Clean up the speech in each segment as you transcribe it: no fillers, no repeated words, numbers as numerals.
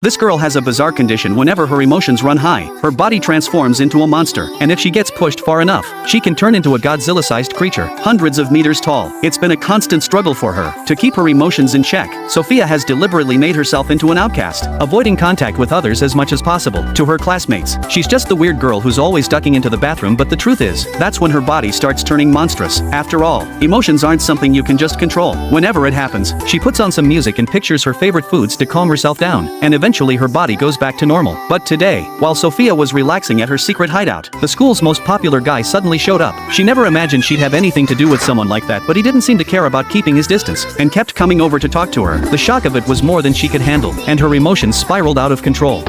This girl has a bizarre condition. Whenever her emotions run high, her body transforms into a monster, and if she gets pushed far enough, she can turn into a Godzilla-sized creature, hundreds of meters tall. It's been a constant struggle for her to keep her emotions in check. Sophia has deliberately made herself into an outcast, avoiding contact with others as much as possible. To her classmates, she's just the weird girl who's always ducking into the bathroom, but the truth is, that's when her body starts turning monstrous. After all, emotions aren't something you can just control. Whenever it happens, she puts on some music and pictures her favorite foods to calm herself down, and eventually her body goes back to normal. But today, while Sophia was relaxing at her secret hideout, the school's most popular guy suddenly showed up. She never imagined she'd have anything to do with someone like that, but he didn't seem to care about keeping his distance, and kept coming over to talk to her. The shock of it was more than she could handle, and her emotions spiraled out of control.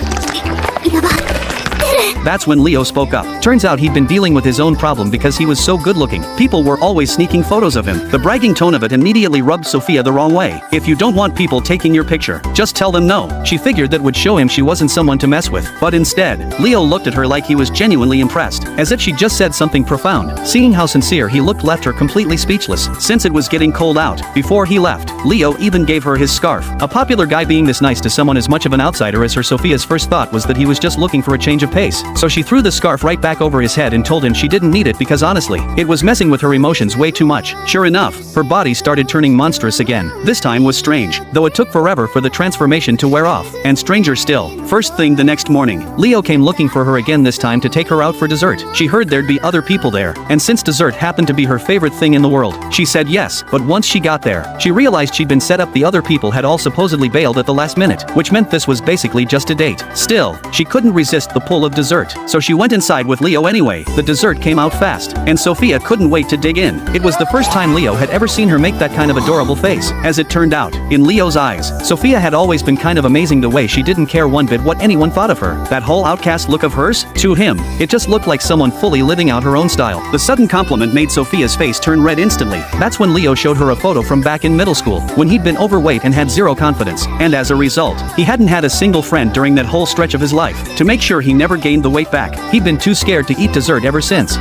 That's when Leo spoke up. Turns out he'd been dealing with his own problem because he was so good looking. People were always sneaking photos of him. The bragging tone of it immediately rubbed Sophia the wrong way. If you don't want people taking your picture, just tell them no. She figured that would show him she wasn't someone to mess with. But instead, Leo looked at her like he was genuinely impressed, as if she'd just said something profound. Seeing how sincere he looked left her completely speechless. Since it was getting cold out, before he left, Leo even gave her his scarf. A popular guy being this nice to someone as much of an outsider as her, Sophia's first thought was that he was just looking for a change of pace. So she threw the scarf right back over his head and told him she didn't need it because honestly, it was messing with her emotions way too much. Sure enough, her body started turning monstrous again. This time was strange, though it took forever for the transformation to wear off. And stranger still, first thing the next morning, Leo came looking for her again, this time to take her out for dessert. She heard there'd be other people there, and since dessert happened to be her favorite thing in the world, she said yes. But once she got there, she realized she'd been set up. The other people had all supposedly bailed at the last minute, which meant this was basically just a date. Still, she couldn't resist the pull of dessert, so she went inside with Leo anyway. The dessert came out fast, and Sophia couldn't wait to dig in. It was the first time Leo had ever seen her make that kind of adorable face. As it turned out, in Leo's eyes, Sophia had always been kind of amazing. The way she didn't care one bit what anyone thought of her. That whole outcast look of hers, to him, it just looked like someone fully living out her own style. The sudden compliment made Sophia's face turn red instantly. That's when Leo showed her a photo from back in middle school, when he'd been overweight and had zero confidence, and as a result, he hadn't had a single friend during that whole stretch of his life. To make sure he never gained the weight back, he'd been too scared to eat dessert ever since.